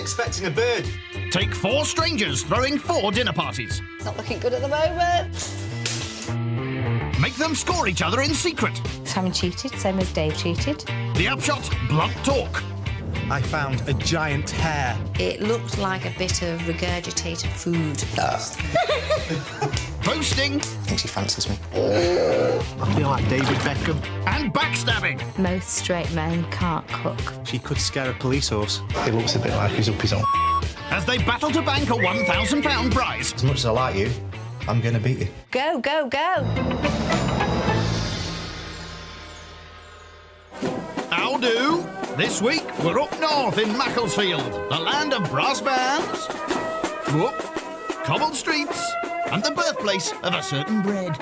expecting a bird. Take 4 strangers throwing 4 dinner parties. It's not looking good at the moment. Make them score each other in secret. Simon cheated, same as Dave cheated. The upshot, blunt talk. I found a giant hare. It looked like a bit of regurgitated food. Boasting. I think she fancies me. I feel like David Beckham. And backstabbing. Most straight men can't cook. She could scare a police horse. He looks a bit like he's up his own. As they battle to bank a £1,000 prize. As much as I like you, I'm going to beat you. Go, go, go! How do? This week, we're up north in Macclesfield, the land of brass bands, whoop, cobbled streets, and the birthplace of a certain bread.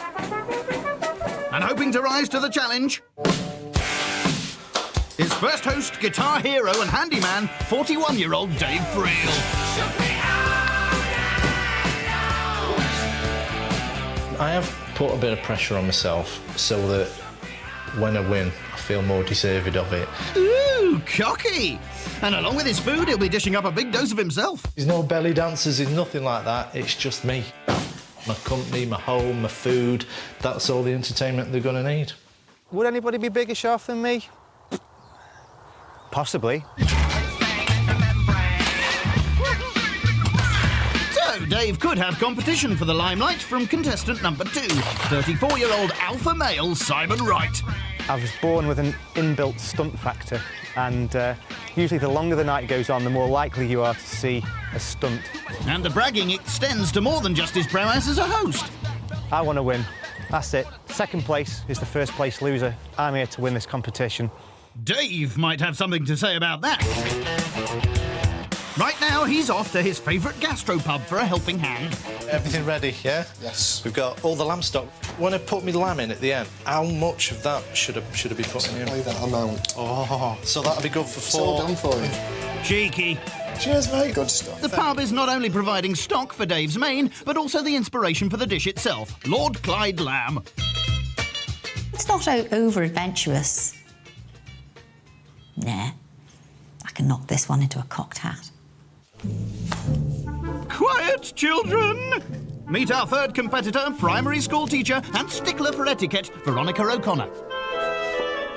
And hoping to rise to the challenge, his first host, guitar hero and handyman, 41-year-old Dave Friel. I have put a bit of pressure on myself so that when I win, I feel more deserved of it. Ooh, cocky! And along with his food, he'll be dishing up a big dose of himself. There's no belly dancers, there's nothing like that. It's just me. My company, my home, my food. That's all the entertainment they're going to need. Would anybody be bigger chef than me? Possibly. So Dave could have competition for the limelight from contestant number 2, 34-year-old alpha male Simon Wright. I was born with an inbuilt stunt factor, and usually the longer the night goes on, the more likely you are to see a stunt. And the bragging extends to more than just his prowess as a host. I want to win. That's it. Second place is the first place loser. I'm here to win this competition. Dave might have something to say about that. Right now, he's off to his favourite gastropub for a helping hand. Everything ready, yeah? Yes. We've got all the lamb stock. When I put my lamb in at the end, how much of that should I be putting in? Play that amount. Oh, so that'll be good for 4. It's all done for you. Cheeky. Cheers, mate. Good stuff. The pub is not only providing stock for Dave's main, but also the inspiration for the dish itself, Lord Clyde lamb. It's not over-adventurous. Nah. I can knock this one into a cocked hat. Quiet, children! Meet our third competitor, primary school teacher and stickler for etiquette, Veronica O'Connor.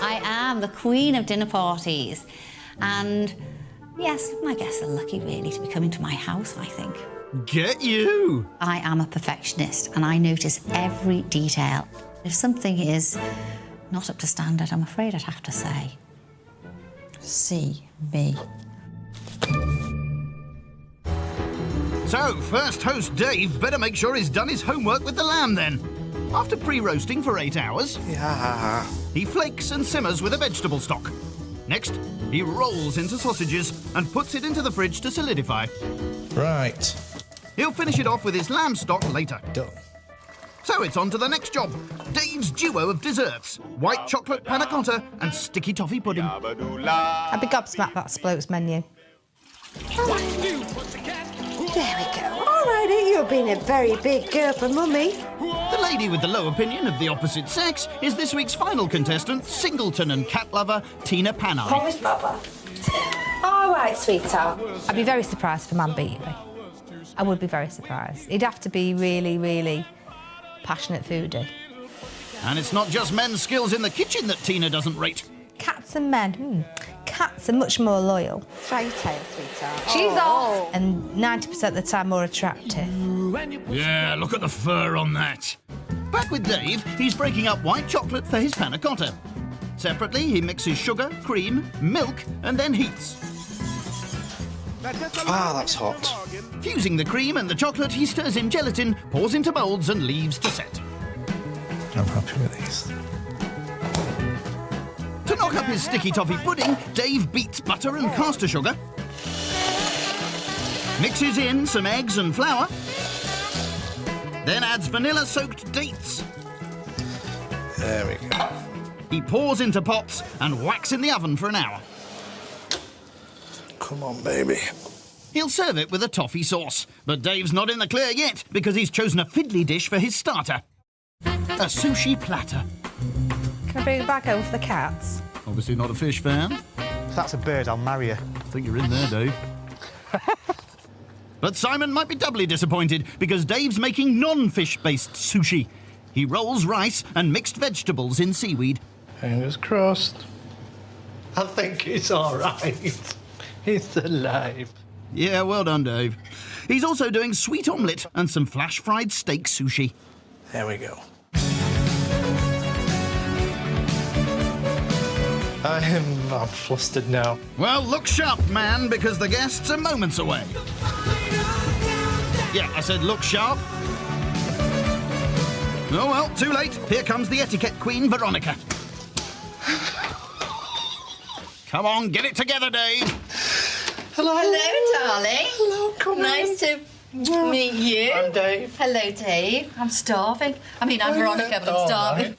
I am the queen of dinner parties. And, yes, my guests are lucky, really, to be coming to my house, I think. Get you! I am a perfectionist, and I notice every detail. If something is not up to standard, I'm afraid I'd have to say, see me. So, first host Dave better make sure he's done his homework with the lamb then. After pre-roasting for 8 hours, he flakes and simmers with a vegetable stock. Next, he rolls into sausages and puts it into the fridge to solidify. Right. He'll finish it off with his lamb stock later. Done. So it's on to the next job. Dave's duo of desserts, white chocolate panna cotta and sticky toffee pudding. I'd be gobsmacked that's bloke's menu. There we go. All righty, you've been a very big girl for Mummy. The lady with the low opinion of the opposite sex is this week's final contestant, singleton and cat lover, Tina Panay. Promise, Papa. All right, sweetheart. I'd be very surprised if a man beat me. I would be very surprised. He'd have to be really, really passionate foodie. And it's not just men's skills in the kitchen that Tina doesn't rate. Cats and men, cats are much more loyal. Fairy tale, sweetheart. She's off. And 90% of the time more attractive. Yeah, look at the fur on that. Back with Dave, he's breaking up white chocolate for his panna cotta. Separately, he mixes sugar, cream, milk, and then heats. Ah, that's hot. Fusing the cream and the chocolate, he stirs in gelatin, pours into moulds and leaves to set. I'm happy with these. To knock up his sticky toffee pudding, Dave beats butter and caster sugar, mixes in some eggs and flour, then adds vanilla-soaked dates. There we go. He pours into pots and whacks in the oven for an hour. Come on, baby. He'll serve it with a toffee sauce, but Dave's not in the clear yet because he's chosen a fiddly dish for his starter. A sushi platter. Can I bring it back home for the cats? Obviously not a fish fan. If that's a bird, I'll marry her. I think you're in there, Dave. But Simon might be doubly disappointed because Dave's making non-fish-based sushi. He rolls rice and mixed vegetables in seaweed. Fingers crossed. I think it's all right. It's alive. Yeah, well done, Dave. He's also doing sweet omelette and some flash-fried steak sushi. There we go. I'm flustered now. Well, look sharp, man, because the guests are moments away. Yeah, I said look sharp. Oh, well, too late. Here comes the etiquette queen, Veronica. Come on, get it together, Dave. Hello. Hello, darling. Hello, come Nice to meet you. I'm Dave. Hello, Dave. I'm starving. I mean, I'm Veronica, but I'm starving. Right.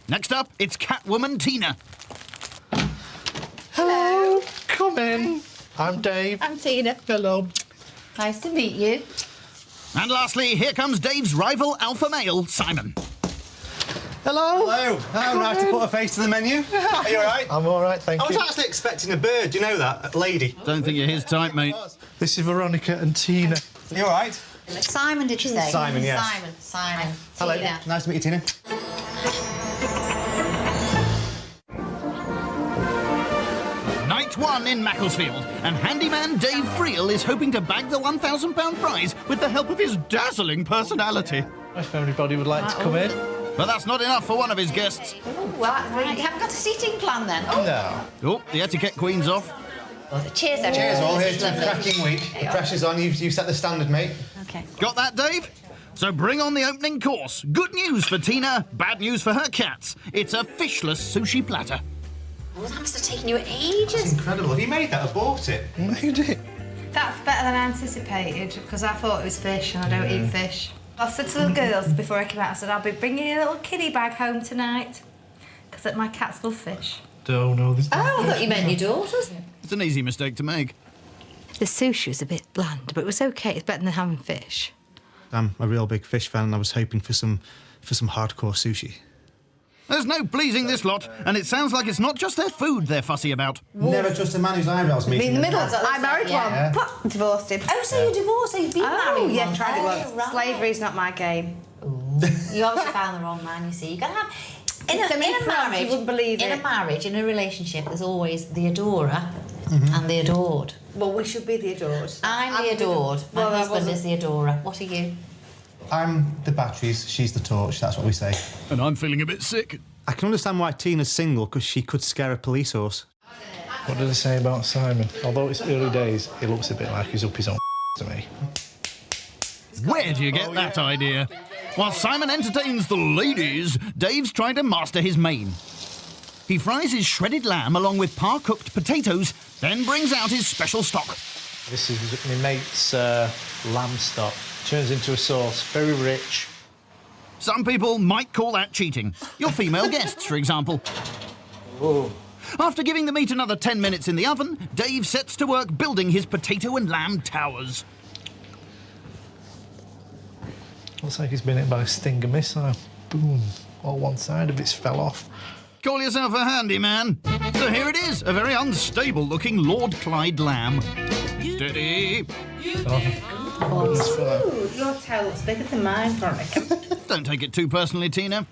Next up, it's Catwoman Tina. Hello. Come in. I'm Dave. I'm Tina. Hello. Nice to meet you. And lastly, here comes Dave's rival alpha male, Simon. Hello. Hello. Oh, nice to put a face to the menu. Are you all right? I'm all right, thank I was you. actually expecting a bird, you know that? A lady. Don't think you're his type, mate. This is Veronica and Tina. Are you all right? Simon, did you say? Simon, yes. Simon. Hello. Tina. Nice to meet you, Tina. Night one in Macclesfield, and handyman Dave Friel is hoping to bag the £1,000 prize with the help of his dazzling personality. If everybody would like to come in. But that's not enough for one of his guests. Oh, right. You haven't got a seating plan then? Oh, No. Oh, the etiquette queen's off. well, cheers, everyone. Cheers, all. This Here's is to a lovely. cracking week. The pressure's on. You've set the standard, mate. Okay. Got that, Dave? So bring on the opening course. Good news for Tina, bad news for her cats. It's a fishless sushi platter. Well, that must have taken you It's ages. incredible. Have you made that or bought it? Made it. That's better than I anticipated because I thought it was fish and I don't eat fish. I said to the girls before I came out, I said, I'll be bringing you a little kiddie bag home tonight because my cats love fish. Don't know this. Oh, I thought you meant your daughters. It's an easy mistake to make. The sushi was a bit bland, but it was okay. It's better than having fish. I'm a real big fish fan and I was hoping for some hardcore sushi. There's no pleasing this lot, and it sounds like it's not just their food they're fussy about. Never trust a man whose eyebrows meet. Me in the middle. That's what they I married said, yeah. one. Pop, divorced him. Oh, so you're divorced, so you've been married yeah, once. tried it Oh, once. right. Slavery's not my game. You obviously found the wrong man, you see. You gotta have... In It's a in France, marriage, you wouldn't believe in it. a marriage, in a relationship, there's always the adorer and the adored. Well, we should be the adored. I'm the adored. My Well, I husband wasn't. is the adorer. What are you? I'm the batteries, she's the torch, that's what we say. And I'm feeling a bit sick. I can understand why Tina's single, because she could scare a police horse. What did I say about Simon? Although it's early days, he looks a bit like he's up his own to me. Where do you get that idea? While Simon entertains the ladies, Dave's trying to master his main. He fries his shredded lamb along with par-cooked potatoes, then brings out his special stock. This is my mate's lamb stock. Turns into a sauce, very rich. Some people might call that cheating. Your female guests, for example. Oh. After giving the meat another 10 minutes in the oven, Dave sets to work building his potato and lamb towers. Looks like he's been hit by a Stinger missile. Boom. All one side of it's fell off. Call yourself a handyman. So here it is, a very unstable-looking Lord Clyde lamb. Steady. Your tail looks bigger than mine, Veronica. Don't take it too personally, Tina.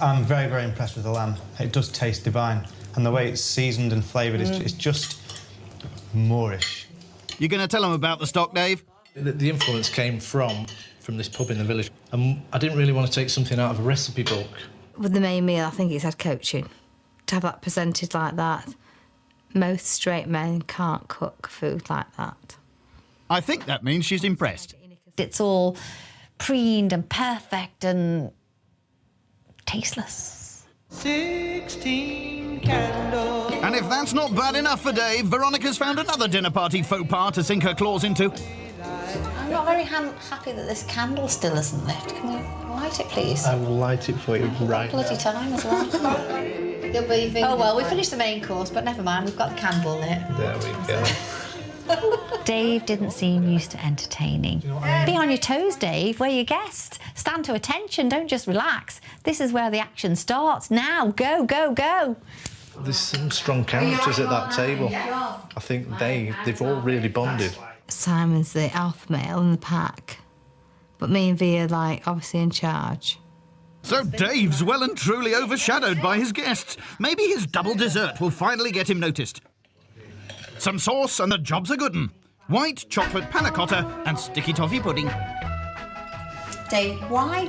I'm very, very impressed with the lamb. It does taste divine. And the way it's seasoned and flavoured is just Moorish. You going to tell them about the stock, Dave? The influence came from this pub in the village. And I didn't really want to take something out of a recipe book. With the main meal, I think it's had coaching. To have that presented like that, most straight men can't cook food like that. I think that means she's impressed. It's all preened and perfect and tasteless. 16 candles. And if that's not bad enough for Dave, Veronica's found another dinner party faux pas to sink her claws into. I'm not very happy that this candle still isn't lit. Can you light it, please? I will light it for you right Bloody now. time as well. Oh, well, we finished the main course, but never mind, we've got the candle lit. There we go. Dave didn't seem used to entertaining. Be on your toes, Dave. We're your guest. Stand to attention, don't just relax. This is where the action starts. Now, go, go, go. There's some strong characters at that table. I think they've all really bonded. Simon's the alpha male in the pack, but me and V are, like, obviously in charge. So Dave's well and truly overshadowed by his guests. Maybe his double dessert will finally get him noticed. Some sauce and the job's a good 'un. White chocolate panna cotta and sticky toffee pudding. Dave, why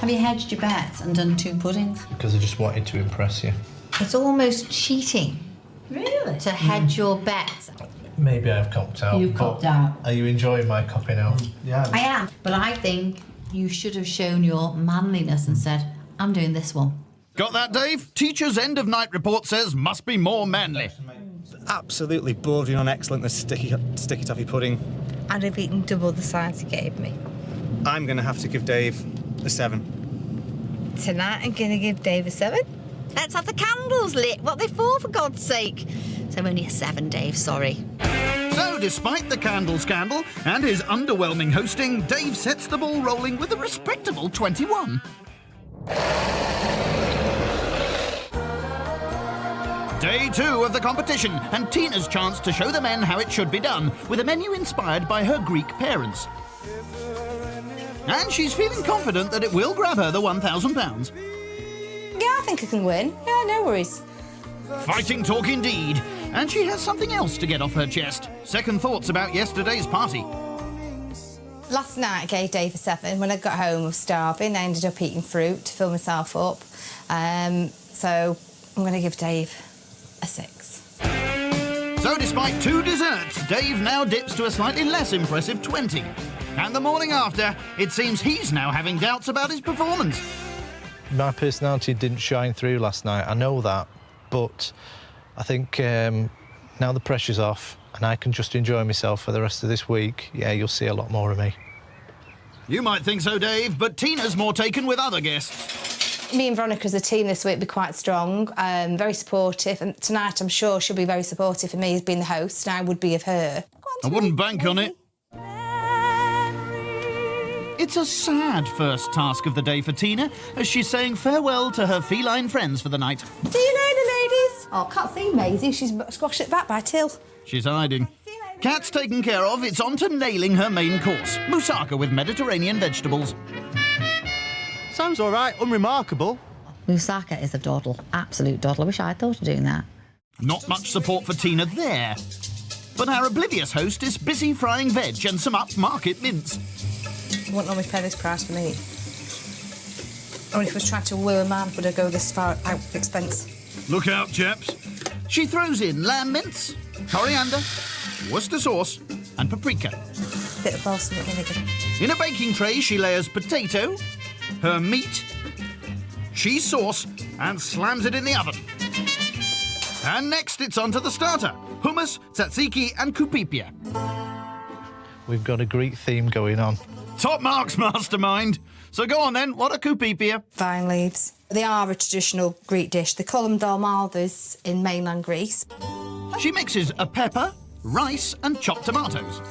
have you hedged your bets and done 2 puddings? Because I just wanted to impress you. It's almost cheating. Really? To hedge your bets. Maybe I've copped out. You've copped out. Are you enjoying my copping out? Yeah. I am. But I think you should have shown your manliness and said, I'm doing this one. Got that, Dave? Teacher's end of night report says must be more manly. Absolutely bordering on excellent, the sticky toffee pudding. I'd have eaten double the size he gave me. I'm going to have to give Dave a 7. Tonight I'm going to give Dave a 7. Let's have the candles lit. What are they for God's sake? So only a 7, Dave, sorry. So, despite the candle scandal and his underwhelming hosting, Dave sets the ball rolling with a respectable 21. Day 2 of the competition, and Tina's chance to show the men how it should be done, with a menu inspired by her Greek parents. And she's feeling confident that it will grab her the £1,000. Yeah, I think I can win. Yeah, no worries. Fighting talk indeed. And she has something else to get off her chest. Second thoughts about yesterday's party. Last night I gave Dave a 7. When I got home I was starving. I ended up eating fruit to fill myself up. So I'm going to give Dave a 6. So despite 2 desserts, Dave now dips to a slightly less impressive 20. And the morning after, it seems he's now having doubts about his performance. My personality didn't shine through last night, I know that, but I think now the pressure's off and I can just enjoy myself for the rest of this week, yeah, you'll see a lot more of me. You might think so, Dave, but Tina's more taken with other guests. Me and Veronica as a team this week be quite strong, very supportive, and tonight I'm sure she'll be very supportive of me as being the host, and I would be of her. I wouldn't bank on it. It's a sad first task of the day for Tina, as she's saying farewell to her feline friends for the night. See you later, ladies. Oh, can't see Maisie. She's squashed it back by Till. She's hiding. Cat's taken care of, it's on to nailing her main course. Moussaka with Mediterranean vegetables. Sounds all right, unremarkable. Moussaka is a doddle, absolute doddle. I wish I'd thought of doing that. Not much support for Tina there. But our oblivious host is busy frying veg and some upmarket mince. I wouldn't normally pay this price for meat. Only if I was trying to woo a man would I go this far out of expense. Look out, chaps. She throws in lamb mince, coriander, Worcester sauce and paprika. Bit of balsamic vinegar. In a baking tray, she layers potato, her meat, cheese sauce and slams it in the oven. And next it's on to the starter, hummus, tzatziki and kupipia. We've got a Greek theme going on. Top marks, mastermind. So go on then, what are kupipia? Vine leaves. They are a traditional Greek dish. They call them dolmaldas in mainland Greece. She mixes a pepper, rice and chopped tomatoes.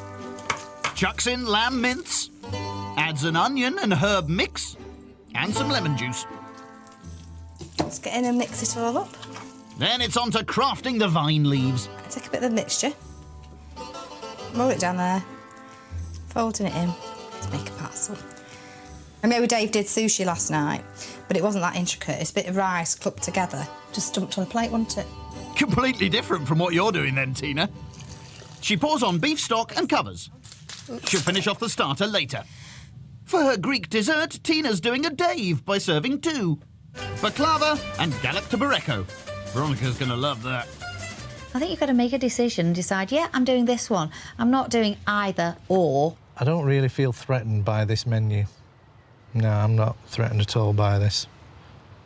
Chucks in lamb mince, adds an onion and herb mix and some lemon juice. Let's get in and mix it all up. Then it's on to crafting the vine leaves. Take a bit of the mixture, roll it down there, folding it in to make a parcel. I remember Dave did sushi last night, but it wasn't that intricate. It's a bit of rice clumped together. Just dumped on a plate, wasn't it? Completely different from what you're doing then, Tina. She pours on beef stock and covers. She'll finish off the starter later. For her Greek dessert, Tina's doing a Dave by serving 2. Baklava and galop de Barreco. Veronica's going to love that. I think you've got to make a decision and decide, yeah, I'm doing this one. I'm not doing either or. I don't really feel threatened by this menu. No, I'm not threatened at all by this.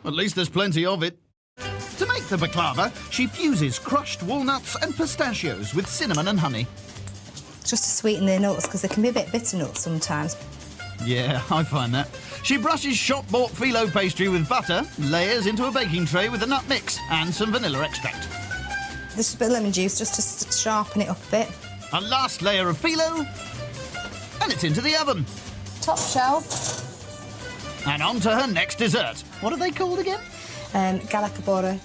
At least there's plenty of it. To make the baklava, she fuses crushed walnuts and pistachios with cinnamon and honey. Just to sweeten their nuts, because they can be a bit bitter nuts sometimes. Yeah, I find that. She brushes shop-bought phyllo pastry with butter, layers into a baking tray with a nut mix and some vanilla extract. Just a bit of lemon juice just to sharpen it up a bit. A last layer of phyllo, and it's into the oven. Top shelf. And on to her next dessert. What are they called again? Galacabora.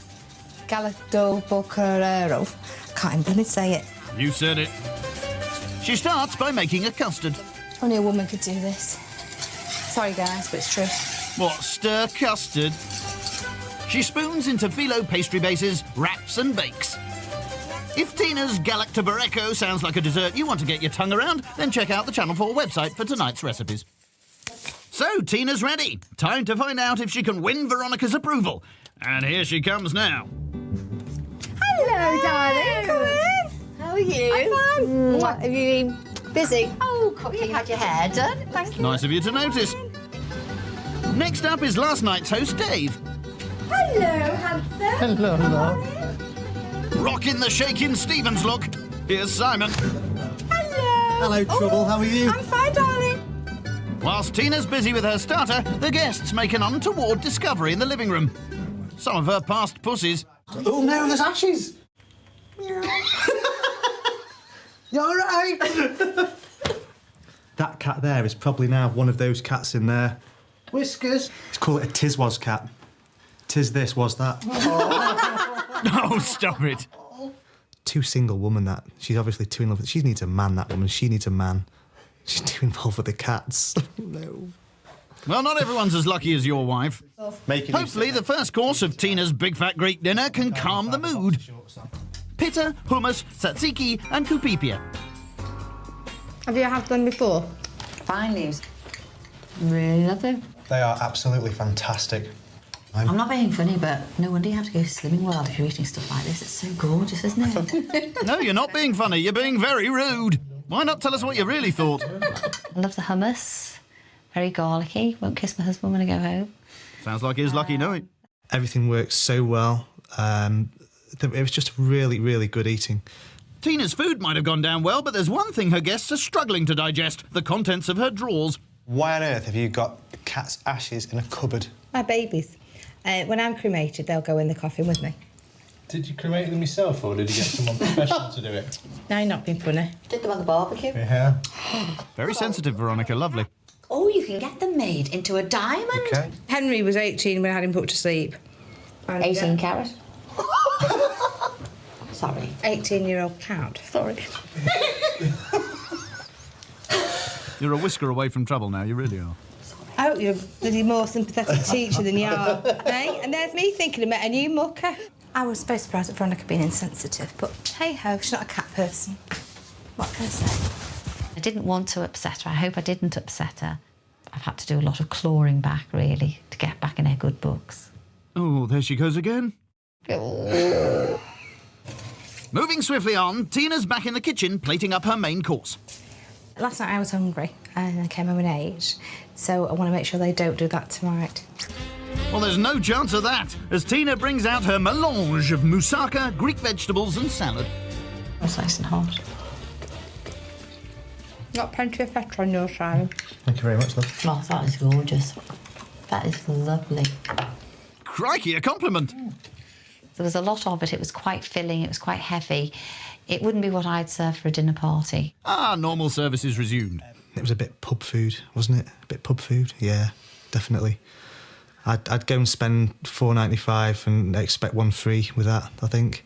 Galactobocarero. Can't even say it. You said it. She starts by making a custard. Only a woman could do this. Sorry, guys, but it's true. What, stir custard? She spoons into phyllo pastry bases, wraps and bakes. If Tina's Galactobareco sounds like a dessert you want to get your tongue around, then check out the Channel 4 website for tonight's recipes. So, Tina's ready. Time to find out if she can win Veronica's approval. And here she comes now. Hello, darling. Come in. How are you? I'm fine. What, have you been busy? Oh, Cookie, you had your hair done. Thank you. Nice of you to notice. Next up is last night's host, Dave. Hello, handsome. Hello. Rocking the shaking Stevens look. Here's Simon. Hello. Hello, Trouble. How are you? I'm fine, darling. Whilst Tina's busy with her starter, the guests make an untoward discovery in the living room. Some of her past pussies. Oh no, there's ashes. You all right? That cat there is probably now one of those cats in there. Whiskers. Let's call it a tis was cat. Tis this, was that. Oh, stop it. Too single woman, that. She's obviously too in love with... She needs a man, that woman. She needs a man. She's too involved with the cats. No. Well, not everyone's as lucky as your wife. Making Hopefully, the first course of Tina's big fat Greek dinner can calm the mood. Pitta, hummus, tzatziki and kupipia. Have you had them before? Fine leaves. Really love them. They are absolutely fantastic. I'm not being funny, but no wonder you have to go to Slimming World if you're eating stuff like this. It's so gorgeous, isn't it? No, you're not being funny. You're being very rude. Why not tell us what you really thought? I love the hummus. Very garlicky. Won't kiss my husband when I go home. Sounds like he's lucky knowing. Everything works so well. It was just really, really good eating. Tina's food might have gone down well, but there's one thing her guests are struggling to digest: the contents of her drawers. Why on earth have you got cat's ashes in a cupboard? My babies. When I'm cremated, they'll go in the coffin with me. Did you cremate them yourself, or did you get someone professional to do it? No, you're not being funny. Did them on the barbecue. Yeah. Very sensitive, Veronica. Lovely. Oh, you can get them made into a diamond. Okay. Henry was 18 when I had him put to sleep. 18 carat. Sorry. 18-year-old count. Sorry. You're a whisker away from trouble now. You really are. I hope you're a bloody more sympathetic teacher than you are. Eh? And there's me thinking I met a new mucker. I was very surprised at Veronica being insensitive, but hey-ho, she's not a cat person. What can I say? I didn't want to upset her. I hope I didn't upset her. I've had to do a lot of clawing back, really, to get back in her good books. Oh, there she goes again. Moving swiftly on, Tina's back in the kitchen, plating up her main course. Last night I was hungry and I came home and ate, so I want to make sure they don't do that tonight. Well, there's no chance of that, as Tina brings out her melange of moussaka, Greek vegetables and salad. It's nice and hot. Got plenty of feta on your side. Thank you very much, love. Oh, that is gorgeous. That is lovely. Crikey, a compliment. There was a lot of it. It was quite filling. It was quite heavy. It wouldn't be what I'd serve for a dinner party. Ah, normal services resumed. It was a bit pub food, wasn't it? A bit pub food, yeah, definitely. I'd go and spend $4.95 and expect one free with that, I think.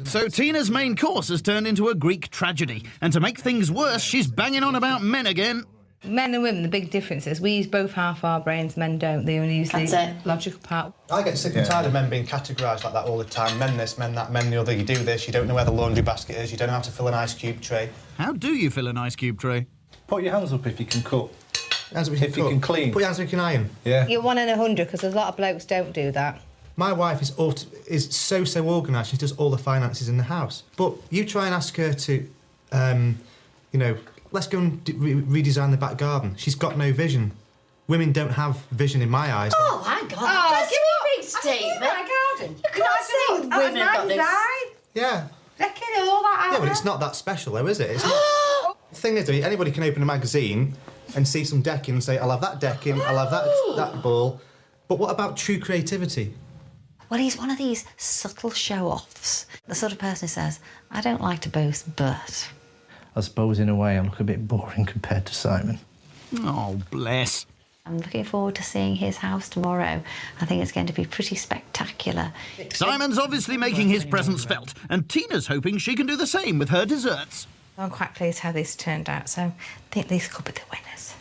So Tina's main course has turned into a Greek tragedy, and to make things worse, she's banging on about men again. Men and women, the big difference is we use both half our brains, men don't. They only use the logical part. I get sick and tired of men being categorised like that all the time. Men this, men that, men the other. You do this, you don't know where the laundry basket is, you don't know how to fill an ice cube tray. How do you fill an ice cube tray? Put your hands up if you can cook. Hands up If you can clean. Put your hands up if you can iron. Yeah. You're 1 in 100 because a lot of blokes don't do that. My wife is so organised, she does all the finances in the house. But you try and ask her to, you know, let's go and redesign the back garden. She's got no vision. Women don't have vision in my eyes. Oh, hang on. Oh, Give me a big statement. garden. You can't say women have got this. Yeah. Reckon all that Yeah, but it's not that special, though, is it? It's not... The thing is, anybody can open a magazine and see some decking and say, I'll have that decking, I'll have that ball. But what about true creativity? Well, he's one of these subtle show-offs. The sort of person who says, I don't like to boast, but... I suppose, in a way, I look a bit boring compared to Simon. Oh, bless. I'm looking forward to seeing his house tomorrow. I think it's going to be pretty spectacular. Simon's obviously making his presence felt, and Tina's hoping she can do the same with her desserts. I'm quite pleased how this turned out, so I think these could be the winners.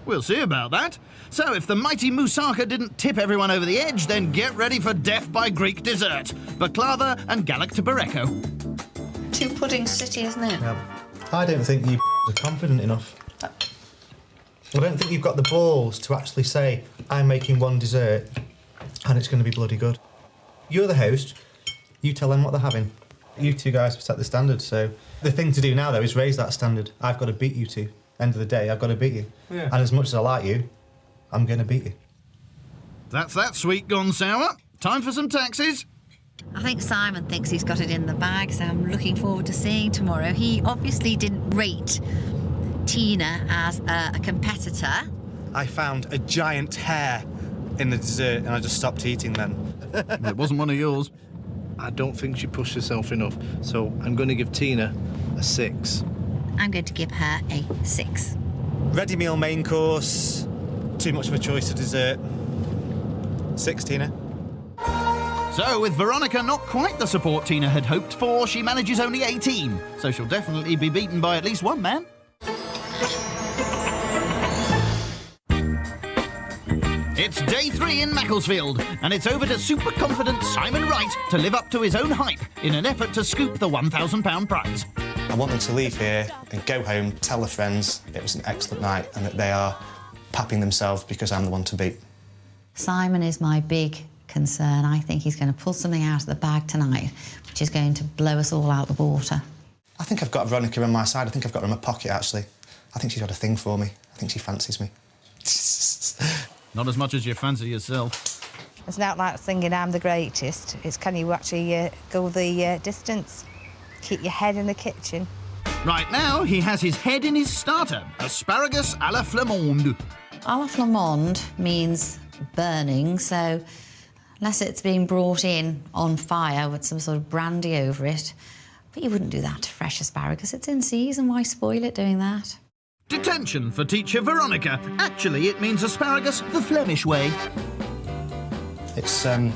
We'll see about that. So if the mighty moussaka didn't tip everyone over the edge, then get ready for death by Greek dessert. Baklava and galactibareko. Two pudding city, isn't it? Yeah. I don't think you are confident enough. I don't think you've got the balls to actually say, I'm making one dessert and it's going to be bloody good. You're the host. You tell them what they're having. You two guys have set the standard, so the thing to do now, though, is raise that standard. I've got to beat you two. End of the day, I've got to beat you. Yeah. And as much as I like you, I'm going to beat you. That's that sweet gone sour. Time for some taxis. I think Simon thinks he's got it in the bag, so I'm looking forward to seeing tomorrow. He obviously didn't rate Tina as a competitor. I found a giant hair in the dessert and I just stopped eating then. It wasn't one of yours. I don't think she pushed herself enough, so I'm going to give Tina a 6. I'm going to give her a 6. Ready meal main course, too much of a choice of dessert. 6, Tina. So, with Veronica not quite the support Tina had hoped for, she manages only 18, so she'll definitely be beaten by at least one man. It's day 3 in Macclesfield, and it's over to super-confident Simon Wright to live up to his own hype in an effort to scoop the £1,000 prize. I want them to leave here and go home, tell their friends it was an excellent night and that they are papping themselves because I'm the one to beat. Simon is my big concern. I think he's going to pull something out of the bag tonight, which is going to blow us all out the water. I think I've got Veronica on my side. I think I've got her in my pocket, actually. I think she's got a thing for me. I think she fancies me. Not as much as you fancy yourself. It's not like singing I'm the greatest. It's can you actually go the distance? Keep your head in the kitchen. Right now, he has his head in his starter, asparagus à la flamande. A la flamande means burning, so unless it's been brought in on fire with some sort of brandy over it. But you wouldn't do that to fresh asparagus. It's in season. Why spoil it doing that? Detention for teacher Veronica. Actually, it means asparagus the Flemish way. It's so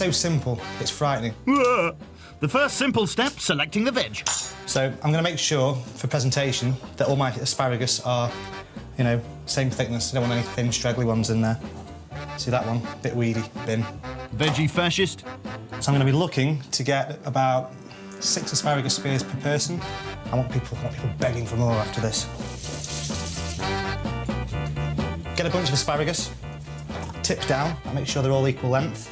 simple, it's frightening. The first simple step, selecting the veg. So I'm going to make sure, for presentation, that all my asparagus are, you know, same thickness. I don't want any thin, straggly ones in there. See that one? Bit weedy, bin. Veggie fascist. So I'm going to be looking to get about 6 asparagus spears per person. I want people begging for more after this. Get a bunch of asparagus, tip down, and make sure they're all equal length.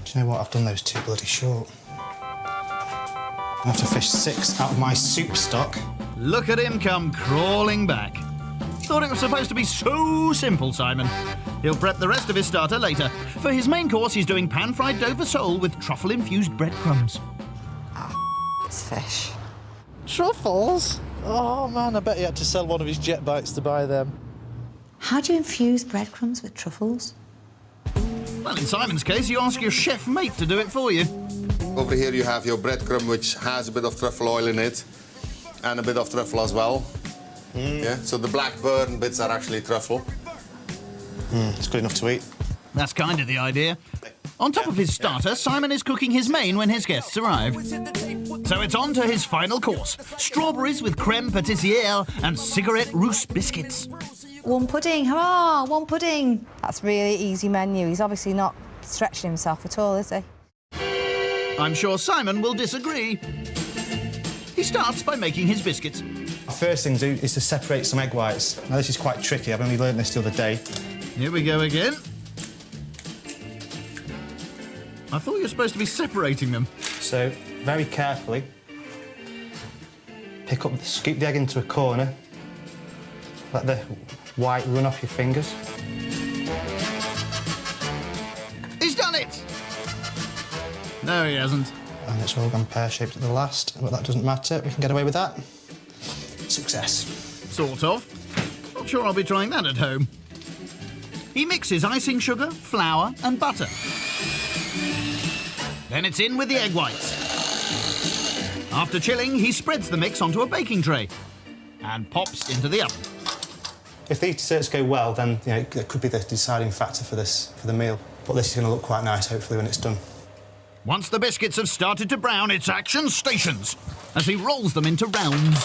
Do you know what? I've done those too bloody short. I have to fish 6 out of my soup stock. Look at him come crawling back. Thought it was supposed to be so simple, Simon. He'll prep the rest of his starter later. For his main course, he's doing pan-fried Dover sole with truffle-infused breadcrumbs. It's fish. Truffles? Oh, man, I bet he had to sell one of his jet bikes to buy them. How do you infuse breadcrumbs with truffles? Well, in Simon's case, you ask your chef mate to do it for you. Over here you have your breadcrumb, which has a bit of truffle oil in it, and a bit of truffle as well. Yeah, so the black burn bits are actually truffle. It's good enough to eat. That's kind of the idea. On top of his starter, Simon is cooking his main when his guests arrive. So it's on to his final course. Strawberries with creme pâtissière and cigarette rousse biscuits. One pudding, hurrah! One pudding. That's really easy menu. He's obviously not stretching himself at all, is he? I'm sure Simon will disagree. He starts by making his biscuits. First thing to do is to separate some egg whites. Now, this is quite tricky. I've only learned this the other day. Here we go again. I thought you were supposed to be separating them. So, very carefully, scoop the egg into a corner, let the white run off your fingers. He's done it! No, he hasn't. And it's all gone pear-shaped at the last, but that doesn't matter. We can get away with that. Success. Sort of. Not sure I'll be trying that at home. He mixes icing sugar, flour and butter. Then it's in with the egg whites. After chilling, he spreads the mix onto a baking tray and pops into the oven. If these desserts go well, then it could be the deciding factor for the meal. But this is going to look quite nice, hopefully, when it's done. Once the biscuits have started to brown, it's action stations as he rolls them into rounds.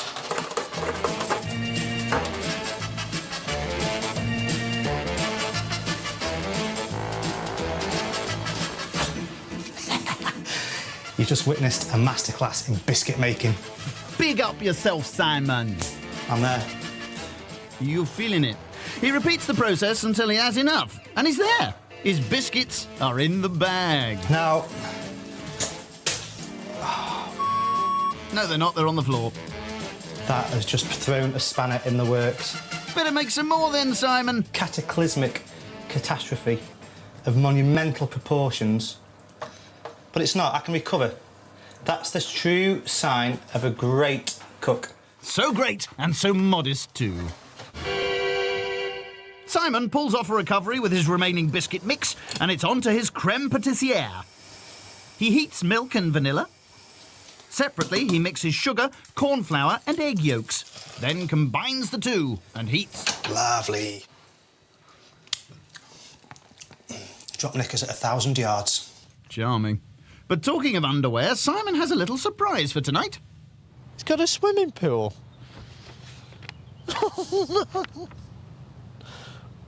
You just witnessed a masterclass in biscuit making. Big up yourself, Simon. I'm there. You feeling it? He repeats the process until he has enough, and he's there. His biscuits are in the bag. Now... No, they're not. They're on the floor. That has just thrown a spanner in the works. Better make some more then, Simon. Cataclysmic catastrophe of monumental proportions. But it's not. I can recover. That's the true sign of a great cook. So great and so modest too. Simon pulls off a recovery with his remaining biscuit mix, and it's on to his creme patissiere. He heats milk and vanilla. Separately, he mixes sugar, corn flour and egg yolks, then combines the two and heats. Lovely. Drop knickers at 1,000 yards. Charming. But talking of underwear, Simon has a little surprise for tonight. He's got a swimming pool.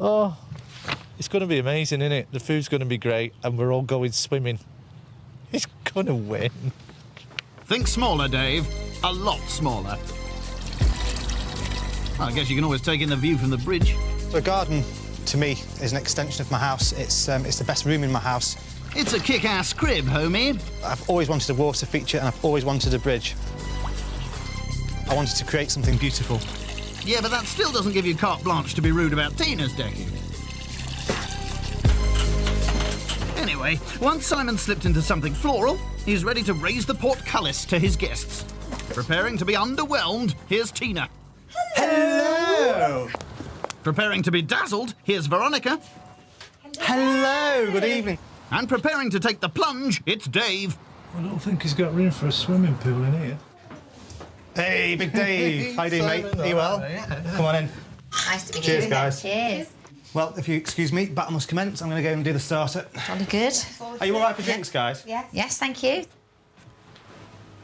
Oh, it's going to be amazing, isn't it? The food's going to be great and we're all going swimming. He's going to win. Think smaller, Dave. A lot smaller. I guess you can always take in the view from the bridge. The garden, to me, is an extension of my house. It's the best room in my house. It's a kick-ass crib, homie. I've always wanted a water feature and I've always wanted a bridge. I wanted to create something beautiful. Yeah, but that still doesn't give you carte blanche to be rude about Tina's decking. Anyway, once Simon slipped into something floral, he's ready to raise the portcullis to his guests. Preparing to be underwhelmed, here's Tina. Hello! Preparing to be dazzled, here's Veronica. Hello, good evening. And preparing to take the plunge, it's Dave. I don't think he's got room for a swimming pool in here. Hey, Big Dave. How you doing, mate? Are you well? Come on in. Nice to be Cheers, here. guys. Cheers. Well, if you excuse me, battle must commence. I'm going to go and do the starter. Jolly good. Are you all right for drinks, guys? Yeah. Yes, thank you.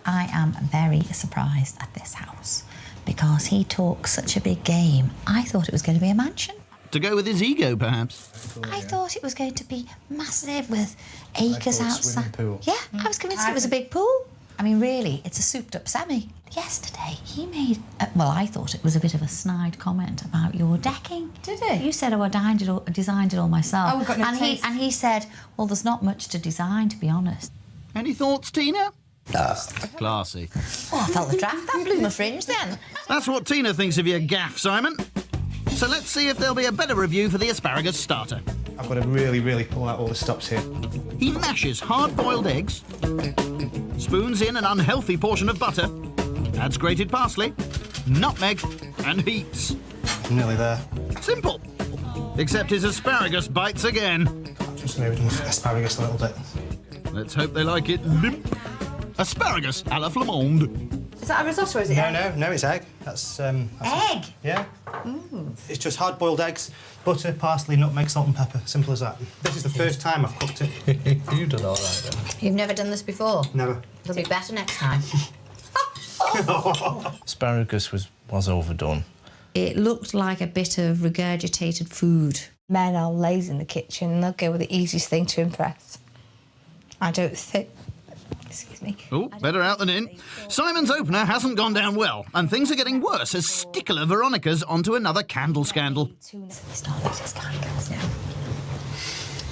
I am very surprised at this house because he talks such a big game. I thought it was going to be a mansion. To go with his ego, perhaps. I thought it was going to be massive with acres outside. Pool. Yeah, I was convinced it was a big pool. I mean, really, it's a souped-up semi. Yesterday, he made, well, I thought it was a bit of a snide comment about your decking. Did he? You said, oh, I designed it all myself. Oh, we've got no taste. And he said, well, there's not much to design, to be honest. Any thoughts, Tina? Classy. Oh, I felt the draft. That blew my fringe then. That's what Tina thinks of your gaff, Simon. So let's see if there'll be a better review for the asparagus starter. I've got to really, really pull out all the stops here. He mashes hard-boiled eggs, spoons in an unhealthy portion of butter, adds grated parsley, nutmeg, and heats. Nearly there. Simple. Except his asparagus bites again. I'm just going to do asparagus a little bit. Let's hope they like it limp. Asparagus à la flamande. Is that a risotto or is it? No, it's egg. That's Egg? Yeah. It's just hard-boiled eggs, butter, parsley, nutmeg, salt and pepper. Simple as that. This is the first time I've cooked it. You've done all right then. You've never done this before? Never. It'll be better next time. Asparagus was overdone. It looked like a bit of regurgitated food. Men are lazy in the kitchen and they'll go with the easiest thing to impress. I don't think... Excuse me. Oh, better out than in. Simon's opener hasn't gone down well, and things are getting worse as stickler Veronica's onto another candle scandal.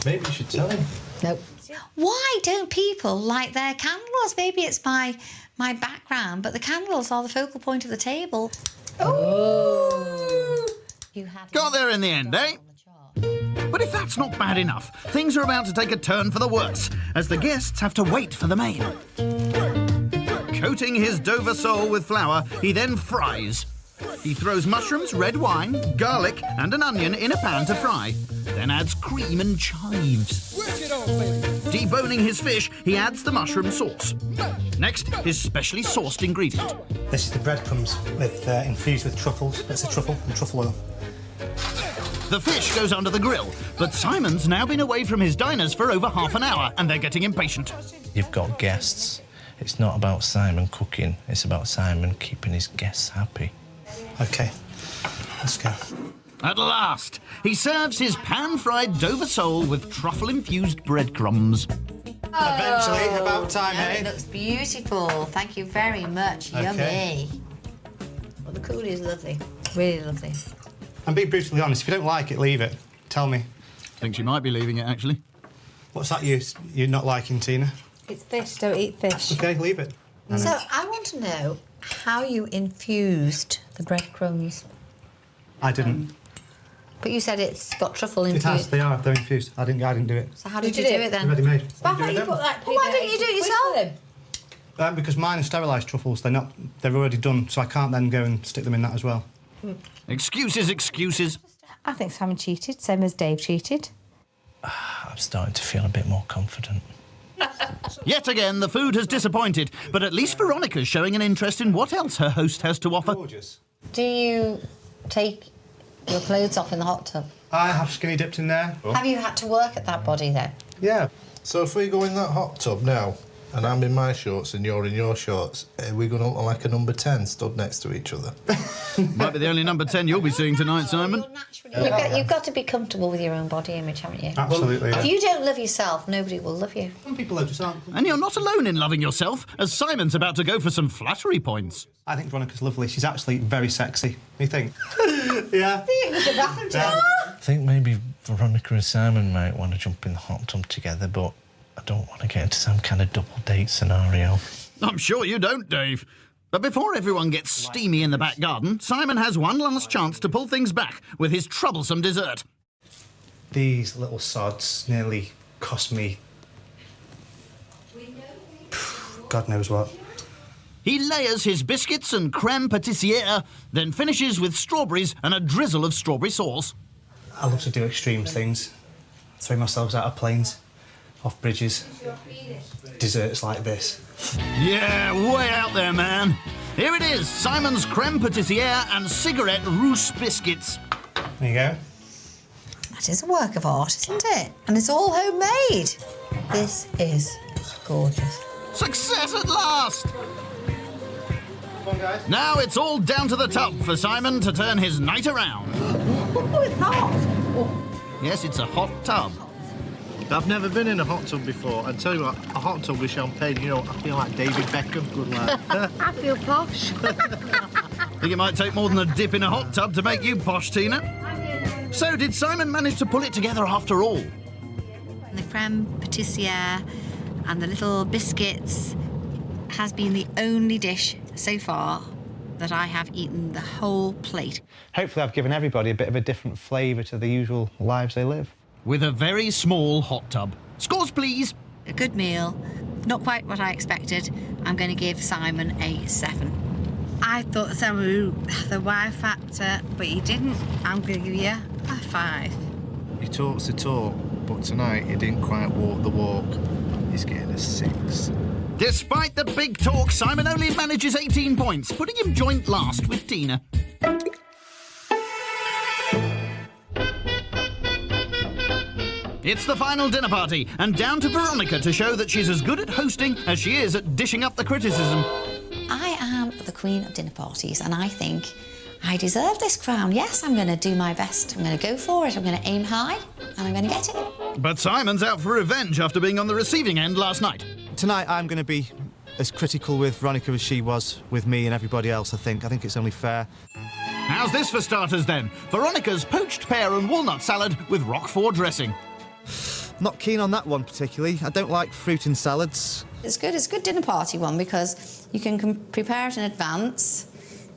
Maybe you should tell him. Nope. Why don't people light their candles? Maybe it's my background, but the candles are the focal point of the table. Oh! Got there in the end, eh? But if that's not bad enough, things are about to take a turn for the worse, as the guests have to wait for the main. Coating his Dover sole with flour, he then fries. He throws mushrooms, red wine, garlic and an onion in a pan to fry, then adds cream and chives. Deboning his fish, he adds the mushroom sauce. Next, his specially sauced ingredient. This is the breadcrumbs infused with truffles. It's a truffle and truffle oil. The fish goes under the grill, but Simon's now been away from his diners for over half an hour and they're getting impatient. You've got guests. It's not about Simon cooking, it's about Simon keeping his guests happy. OK, let's go. At last, he serves his pan-fried Dover sole with truffle-infused breadcrumbs. Eventually, about time, Yeah, eh? it looks beautiful. Thank you very much. Okay. Yummy. Well, the coulis is lovely. Really lovely. And be brutally honest, if you don't like it, leave it. Tell me. I think she might be leaving it, actually. What's that you're not liking, Tina? It's fish, don't eat fish. OK, leave it. So I want to know how you infused the breadcrumbs. I didn't. But you said it's got truffle It infused. has, they're infused. I didn't do it. So how did you do it then? Ready made. But I thought you put like. Well, why didn't you do it yourself? Because mine are sterilised truffles, they're already done, so I can't then go and stick them in that as well. Excuses, excuses. I think Simon cheated, same as Dave cheated. I'm starting to feel a bit more confident. Yet again, the food has disappointed, but at least Veronica's showing an interest in what else her host has to offer. Gorgeous. Do you take your clothes off in the hot tub? I have skinny dipped in there. Have you had to work at that body then? Yeah. So if we go in that hot tub now, and I'm in my shorts and you're in your shorts, are we going to look like a number 10 stood next to each other? Might be the only number 10 you'll be seeing tonight, Simon. You've got to be comfortable with your own body image, haven't you? Absolutely, If yeah. you don't love yourself, nobody will love you. Some people are just aren't. And you're not alone in loving yourself, as Simon's about to go for some flattery points. I think Veronica's lovely. She's actually very sexy. What do you think? Yeah. I think maybe Veronica and Simon might want to jump in the hot tub together, but I don't want to get into some kind of double date scenario. I'm sure you don't, Dave. But before everyone gets steamy in the back garden, Simon has one last chance to pull things back with his troublesome dessert. These little sods nearly cost me... God knows what. He layers his biscuits and creme pâtissière, then finishes with strawberries and a drizzle of strawberry sauce. I love to do extreme things. Throw myself out of planes, off bridges, desserts like this. Yeah, way out there, man. Here it is, Simon's creme pâtissière and cigarette rousse biscuits. There you go. That is a work of art, isn't it? And it's all homemade. This is gorgeous. Success at last! Come on, guys. Now it's all down to the tub for Simon to turn his night around. Oh, it's hot. Yes, it's a hot tub. I've never been in a hot tub before. I tell you what, a hot tub with champagne, you know, I feel like David Beckham. Good lad. I feel posh. Think it might take more than a dip in a hot tub to make you posh, Tina. So did Simon manage to pull it together after all? The creme pâtissière and the little biscuits has been the only dish so far that I have eaten the whole plate. Hopefully I've given everybody a bit of a different flavour to the usual lives they live. With a very small hot tub. Scores, please. A good meal, not quite what I expected. I'm going to give Simon a 7. I thought Simon would have the wow factor, but he didn't. I'm going to give you a 5. He talks the talk, but tonight he didn't quite walk the walk. He's getting a 6. Despite the big talk, Simon only manages 18 points, putting him joint last with Tina. It's the final dinner party, and down to Veronica to show that she's as good at hosting as she is at dishing up the criticism. I am the queen of dinner parties, and I think I deserve this crown. Yes, I'm going to do my best. I'm going to go for it. I'm going to aim high, and I'm going to get it. But Simon's out for revenge after being on the receiving end last night. Tonight I'm going to be as critical with Veronica as she was with me and everybody else, I think. I think it's only fair. How's this for starters, then? Veronica's poached pear and walnut salad with Roquefort dressing. Not keen on that one particularly. I don't like fruit in salads. It's good. It's a good dinner party one because you can prepare it in advance.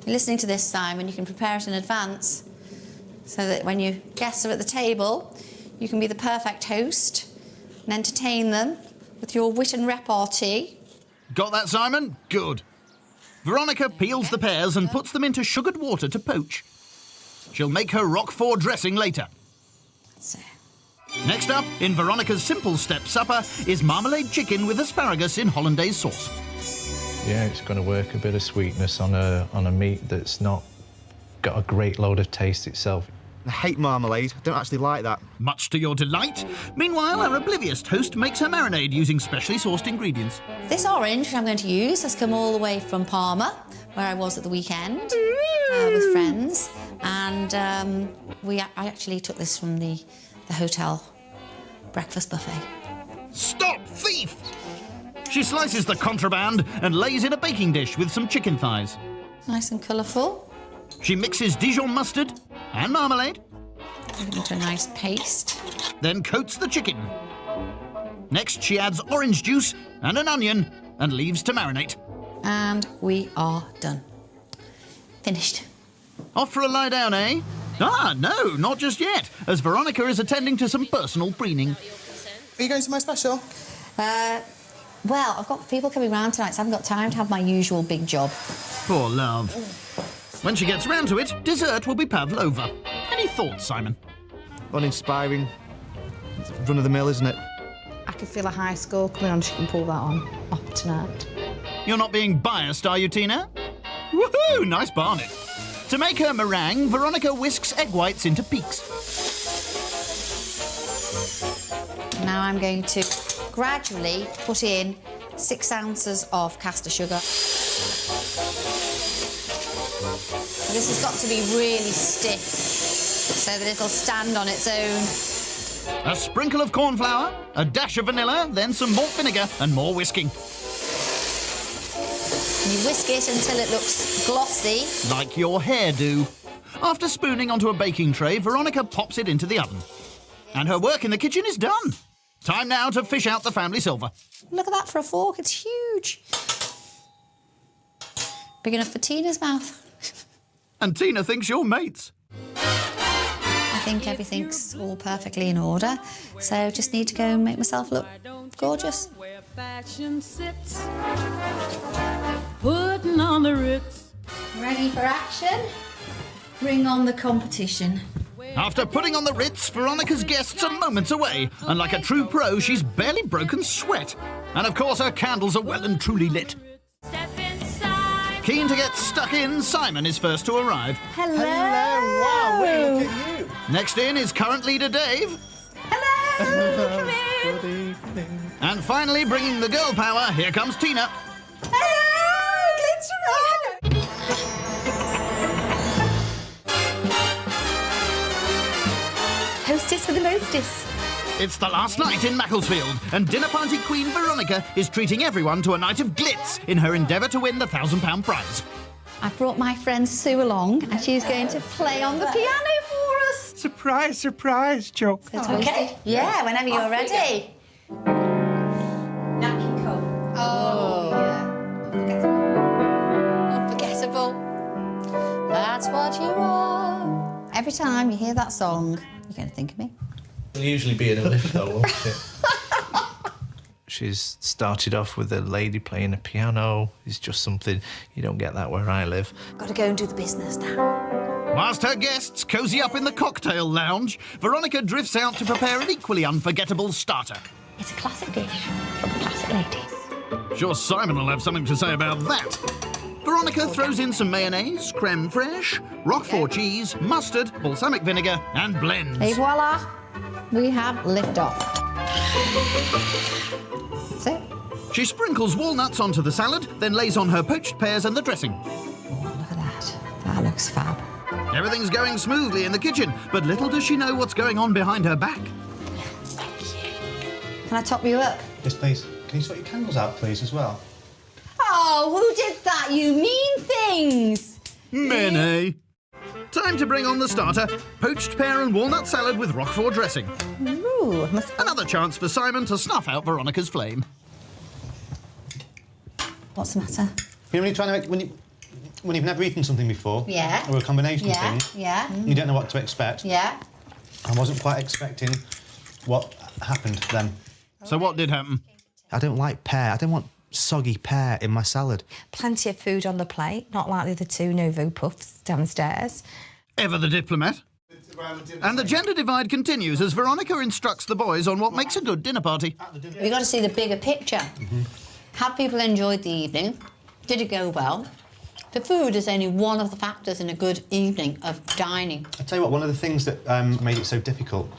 You're listening to this, Simon, you can prepare it in advance so that when your guests are at the table, you can be the perfect host and entertain them with your wit and repartee. Got that, Simon? Good. Veronica peels the pears and puts them into sugared water to poach. She'll make her Roquefort dressing later. So, Next up, in Veronica's simple step supper, is marmalade chicken with asparagus in hollandaise sauce. Yeah, it's going to work a bit of sweetness on a meat that's not got a great load of taste itself. I hate marmalade. I don't actually like that. Much to your delight. Meanwhile, our oblivious host makes her marinade using specially sourced ingredients. This orange, which I'm going to use, has come all the way from Parma, where I was at the weekend with friends. And I actually took this from the hotel breakfast buffet. Stop, thief! She slices the contraband and lays in a baking dish with some chicken thighs. Nice and colourful. She mixes Dijon mustard and marmalade. Into a nice paste. Then coats the chicken. Next, she adds orange juice and an onion and leaves to marinate. And we are done. Finished. Off for a lie down, eh? Ah, no, not just yet, as Veronica is attending to some personal preening. Are you going to my special? Well, I've got people coming round tonight, so I haven't got time to have my usual big job. Poor love. When she gets round to it, dessert will be pavlova. Any thoughts, Simon? Uninspiring. It's run of the mill, isn't it? I can feel a high score coming on. She can pull that off tonight. You're not being biased, are you, Tina? Woohoo! Nice barnet. To make her meringue, Veronica whisks egg whites into peaks. Now I'm going to gradually put in 6 ounces of caster sugar. This has got to be really stiff so that it'll stand on its own. A sprinkle of corn flour, a dash of vanilla, then some malt vinegar and more whisking. You whisk it until it looks glossy. Like your hairdo. After spooning onto a baking tray, Veronica pops it into the oven. And her work in the kitchen is done. Time now to fish out the family silver. Look at that for a fork, it's huge. Big enough for Tina's mouth. And Tina thinks you're mates. I think everything's all perfectly in order, so just need to go and make myself look gorgeous. Where fashion sits, putting on the ritz. Ready for action? Bring on the competition. After putting on the Ritz, Veronica's guests are moments away, and like a true pro, she's barely broken sweat. And of course, her candles are well and truly lit. Keen to get stuck in, Simon is first to arrive. Hello! Wow, look at you! Next in is current leader Dave. Hello! Come in! Good evening. And finally, bringing the girl power, here comes Tina. Hello! Glittery! Hostess for the mostess. It's the last night in Macclesfield, and dinner party queen Veronica is treating everyone to a night of glitz in her endeavour to win the £1,000 prize. I brought my friend Sue along, and she's going to play on the piano for us. Surprise, surprise, Joe. Okay. Yeah, whenever you're ready. Nat Cole. Oh, yeah. Unforgettable. That's what you are. Every time you hear that song, you're going to think of me. It'll usually be in a lift, though, won't it? She's started off with a lady playing a piano. It's just something you don't get that where I live. Got to go and do the business now. Whilst her guests cosy up in the cocktail lounge, Veronica drifts out to prepare an equally unforgettable starter. It's a classic dish from classic ladies. Sure Simon will have something to say about that. Veronica throws in some mayonnaise, creme fraiche, Roquefort cheese, mustard, balsamic vinegar, and blends. Et voila, we have liftoff. That's it. She sprinkles walnuts onto the salad, then lays on her poached pears and the dressing. Oh, look at that. That looks fab. Everything's going smoothly in the kitchen, but little does she know what's going on behind her back. Can I top you up? Yes, please. Can you sort your candles out, please, as well? Oh, who did that, you mean things? Mene. Time to bring on the starter, poached pear and walnut salad with Roquefort dressing. Ooh, Another chance for Simon to snuff out Veronica's flame. What's the matter? You know when you're trying to make, when you've never eaten something before? Yeah. Or a combination of things? Yeah. You don't know what to expect. Yeah. I wasn't quite expecting what happened then. So what did happen? I don't like pear. I don't want soggy pear in my salad. Plenty of food on the plate, not like the other 2 Novo puffs downstairs. Ever the diplomat. And the gender divide continues as Veronica instructs the boys on what makes a good dinner party. We've got to see the bigger picture. Have people enjoyed the evening? Did it go well? The food is only one of the factors in a good evening of dining. I tell you what, one of the things that made it so difficult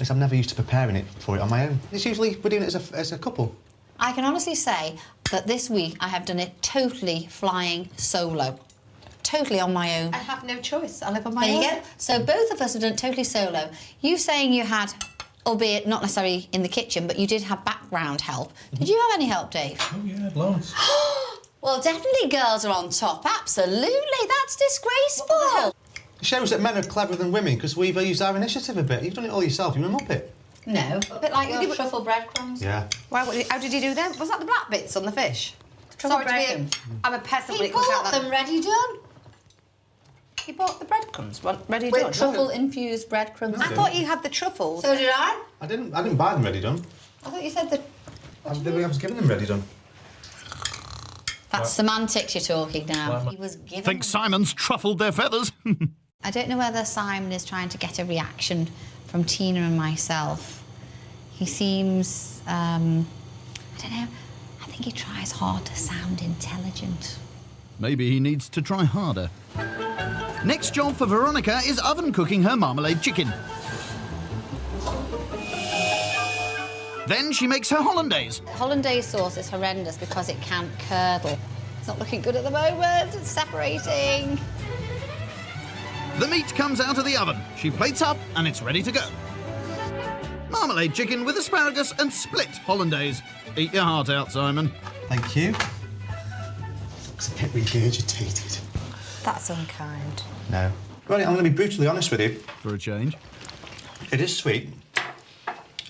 is I'm never used to preparing it for it on my own. It's usually we're doing it as a couple. I can honestly say that this week I have done it totally flying solo. Totally on my own. I have no choice. I live on my There own. you go. So both of us have done it totally solo. You saying you had, albeit not necessarily in the kitchen, but you did have background help. Did you have any help, Dave? Oh, yeah, loads. Well, definitely girls are on top. Absolutely. That's disgraceful. It shows that men are cleverer than women because we've used our initiative a bit. You've done it all yourself. You're a muppet. No. A bit like your truffle breadcrumbs. Yeah. How did he do them? Was that the black bits on the fish? Truffle Sorry to breadcrumbs. I'm a peasant when He it comes out bought that... them ready done. He bought the breadcrumbs ready With done. truffle-infused breadcrumbs. I thought you had the truffles. So did I. I didn't buy them ready done. I thought you said that... I was giving them ready done. That's semantics you're talking now. He was giving... Think Simon's truffled their feathers? I don't know whether Simon is trying to get a reaction from Tina and myself. He seems, I don't know, I think he tries hard to sound intelligent. Maybe he needs to try harder. Next job for Veronica is oven cooking her marmalade chicken. Then she makes her hollandaise. Hollandaise sauce is horrendous because it can curdle. It's not looking good at the moment, it's separating. The meat comes out of the oven. She plates up and it's ready to go. Marmalade chicken with asparagus and split hollandaise. Eat your heart out, Simon. Thank you. It's a bit regurgitated. That's unkind. No. Right, I'm going to be brutally honest with you. For a change. It is sweet.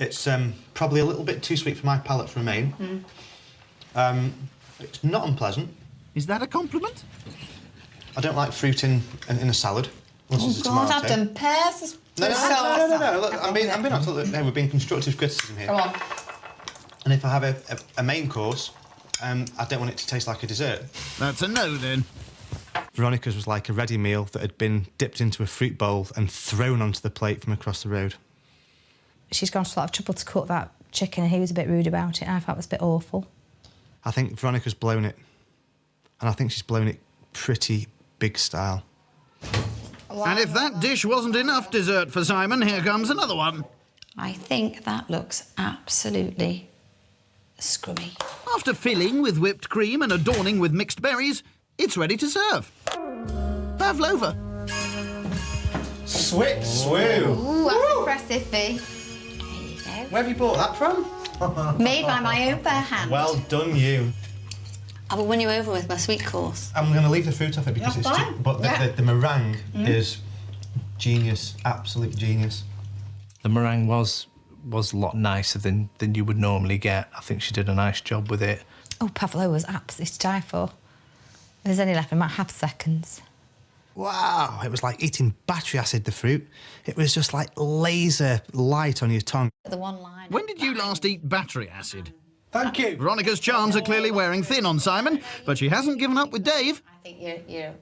It's probably a little bit too sweet for my palate for a main. It's not unpleasant. Is that a compliment? I don't like fruit in a salad. Oh, God, I've done pears. No. Look, I'm being absolutely... No, we're being constructive criticism here. Go on. And if I have a main course, I don't want it to taste like a dessert. That's a no, then. Veronica's was like a ready meal that had been dipped into a fruit bowl and thrown onto the plate from across the road. She's gone to a lot of trouble to cook that chicken and he was a bit rude about it. I thought it was a bit awful. I think Veronica's blown it. And I think she's blown it pretty big style. And if that dish wasn't enough dessert for Simon, here comes another one. I think that looks absolutely scrummy. After filling with whipped cream and adorning with mixed berries, it's ready to serve. Pavlova. Swip, swoo. Ooh, that's impressive, Fee. Where have you bought that from? Made by my own bare hand. Well done, you. I will win you over with my sweet course. I'm going to leave the fruit off it because That's it's fine. too... But the meringue is genius, absolute genius. The meringue was a lot nicer than you would normally get. I think she did a nice job with it. Oh, pavlova was absolutely to die for. There's only left in about half seconds. Wow, it was like eating battery acid, the fruit. It was just like laser light on your tongue. The one line. When did you last eat battery acid? Thank you. Veronica's charms are clearly wearing thin on Simon, but she hasn't given up with Dave. I think you're...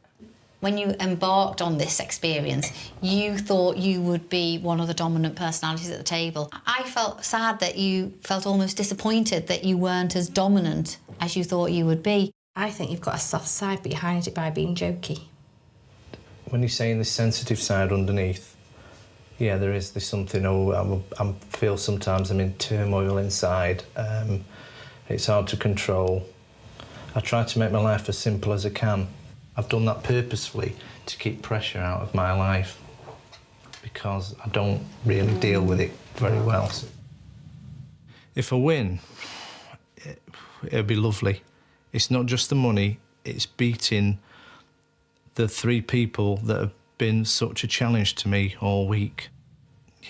When you embarked on this experience, you thought you would be one of the dominant personalities at the table. I felt sad that you felt almost disappointed that you weren't as dominant as you thought you would be. I think you've got a soft side, but you hide it by being jokey. When you're saying the sensitive side underneath, yeah, there's something. I feel sometimes I'm in turmoil inside. It's hard to control. I try to make my life as simple as I can. I've done that purposefully to keep pressure out of my life because I don't really deal with it very well. If I win, it'd be lovely. It's not just the money, it's beating the 3 people that have been such a challenge to me all week.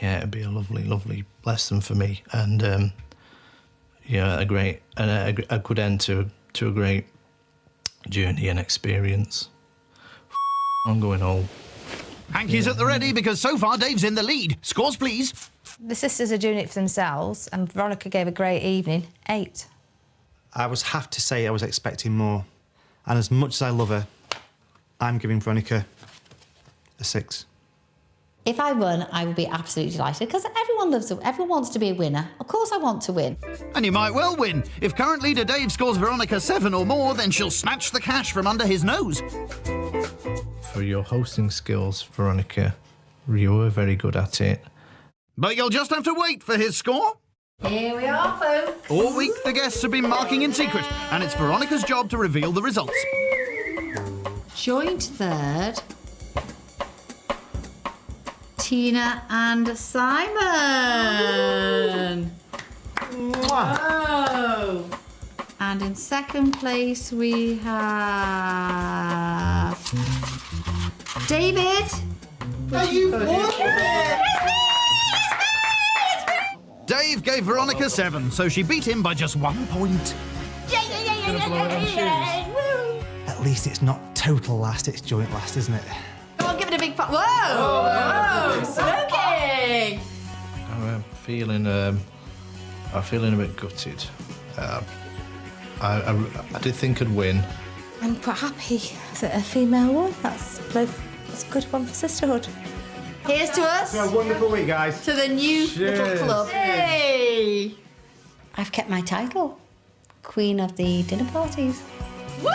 Yeah, it'd be a lovely, lovely lesson for me, and yeah, a good end to a great journey and experience. I'm going home. Hanky's at the ready because so far Dave's in the lead. Scores, please. The sisters are doing it for themselves, and Veronica gave a great evening. 8. I have to say I was expecting more. And as much as I love her, I'm giving Veronica a 6. If I won, I would be absolutely delighted because everyone wants to be a winner. Of course I want to win. And you might well win. If current leader Dave scores Veronica 7 or more, then she'll snatch the cash from under his nose. For your hosting skills, Veronica, you were very good at it. But you'll just have to wait for his score. Here we are, folks. All week the guests have been marking in secret, and it's Veronica's job to reveal the results. Joint third, Tina and Simon. Whoa. And in second place we have David. Dave gave Veronica 7, so she beat him by just 1 point. At least it's not total last, it's joint last, isn't it? Come on, give it a big pop. Whoa! Whoa! Smoking! I'm feeling a bit gutted. I did think I'd win. I'm quite happy that a female won. That's a good one for sisterhood. Here's to us. Have a wonderful week, guys. To the new little club. Hey! I've kept my title. Queen of the dinner parties. Woo!